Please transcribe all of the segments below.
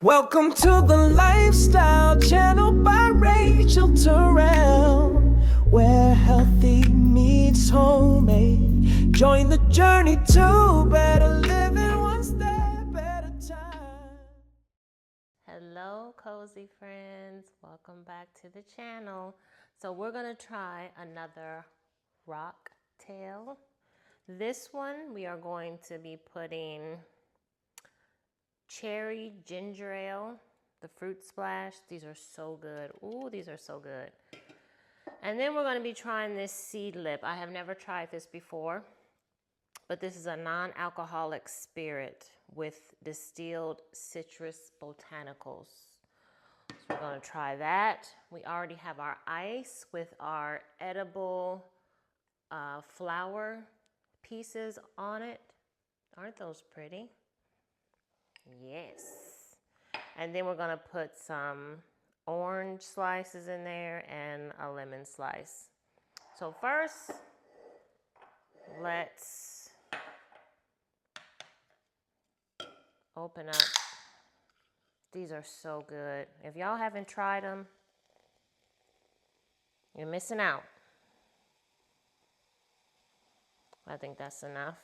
Welcome to the Lifestyle Channel by Rachtail, where healthy meets homemade. Join the journey to better living one step at a time. Hello, cozy friends. Welcome back to the channel. So we're going to try another Roc-Tail. This one we are going to be putting cherry ginger ale, the fruit splash. These are so good. Ooh, these are so good. And then we're going to be trying this SEEDLIP. I have never tried this before, but this is a non-alcoholic spirit with distilled citrus botanicals. So we're going to try that. We already have our ice with our edible flower pieces on it. Aren't those pretty? Yes. And then we're going to put some orange slices in there and a lemon slice. So first, let's open up. These are so good. If y'all haven't tried them, you're missing out. I think that's enough.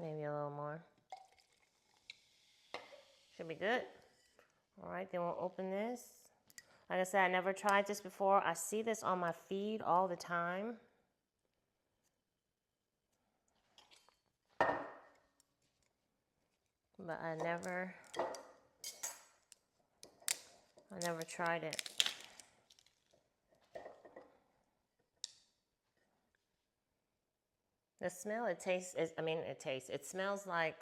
Maybe a little more. Should be good. All right, then we'll open this. Like I said, I never tried this before. I see this on my feed all the time. But I never tried it. The smell, it smells like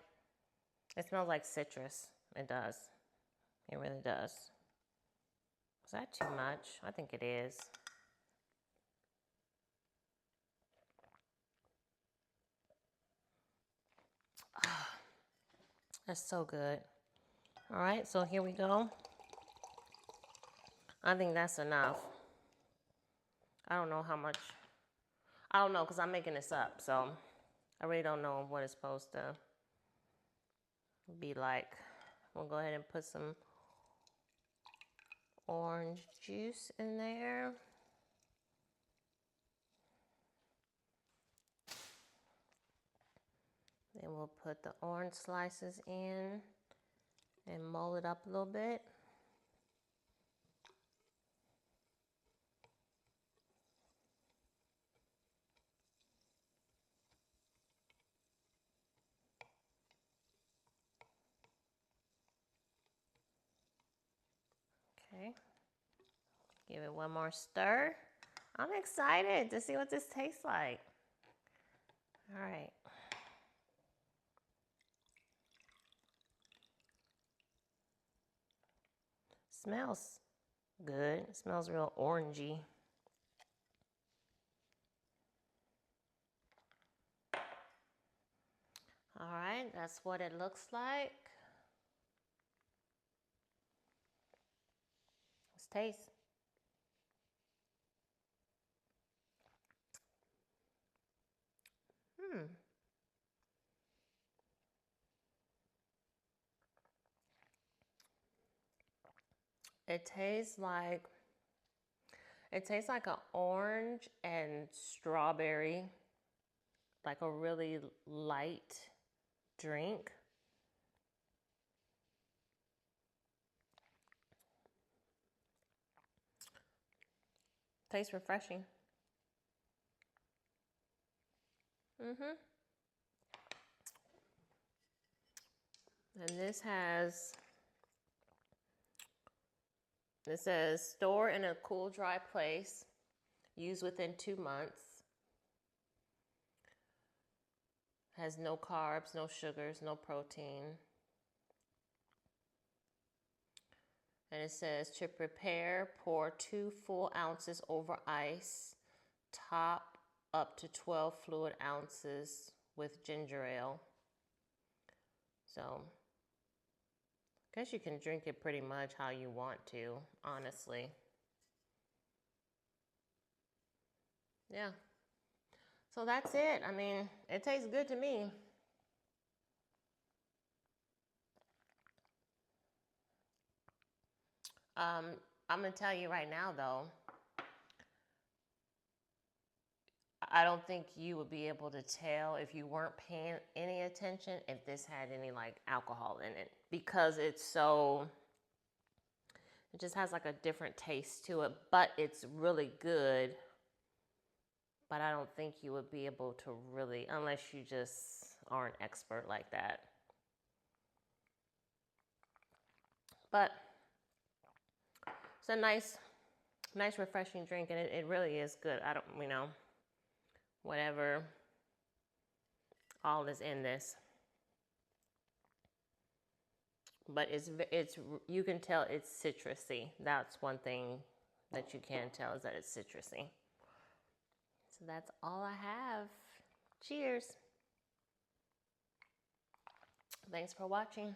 citrus. It does. It really does. Is that too much? I think it is. Oh, that's so good. All right, so here we go. I think that's enough. I don't know how much. I don't know because I'm making this up, so I really don't know what it's supposed to be like. We'll go ahead and put some orange juice in there. Then we'll put the orange slices in and mull it up a little bit. Okay, give it one more stir. I'm excited to see what this tastes like. All right. Smells good. It smells real orangey. All right, that's what it looks like. Let's taste. It tastes like an orange and strawberry, like a really light drink. Tastes refreshing. And this says store in a cool, dry place. Use within 2 months. Has no carbs, no sugars, no protein. And it says to prepare, pour 2 full ounces over ice. Top up to 12 fluid ounces with ginger ale. So, I guess you can drink it pretty much how you want to, honestly. Yeah. So that's it. I mean, it tastes good to me. I'm gonna tell you right now though, I don't think you would be able to tell if you weren't paying any attention if this had any like alcohol in it, because it's so, it just has like a different taste to it, but it's really good. But I don't think you would be able to really, unless you just are an expert like that. But it's a nice refreshing drink, and it really is good. I don't, you know, whatever all is in this. But it's you can tell it's citrusy. That's one thing that you can tell, is that it's citrusy. So that's all I have. Cheers. Thanks for watching.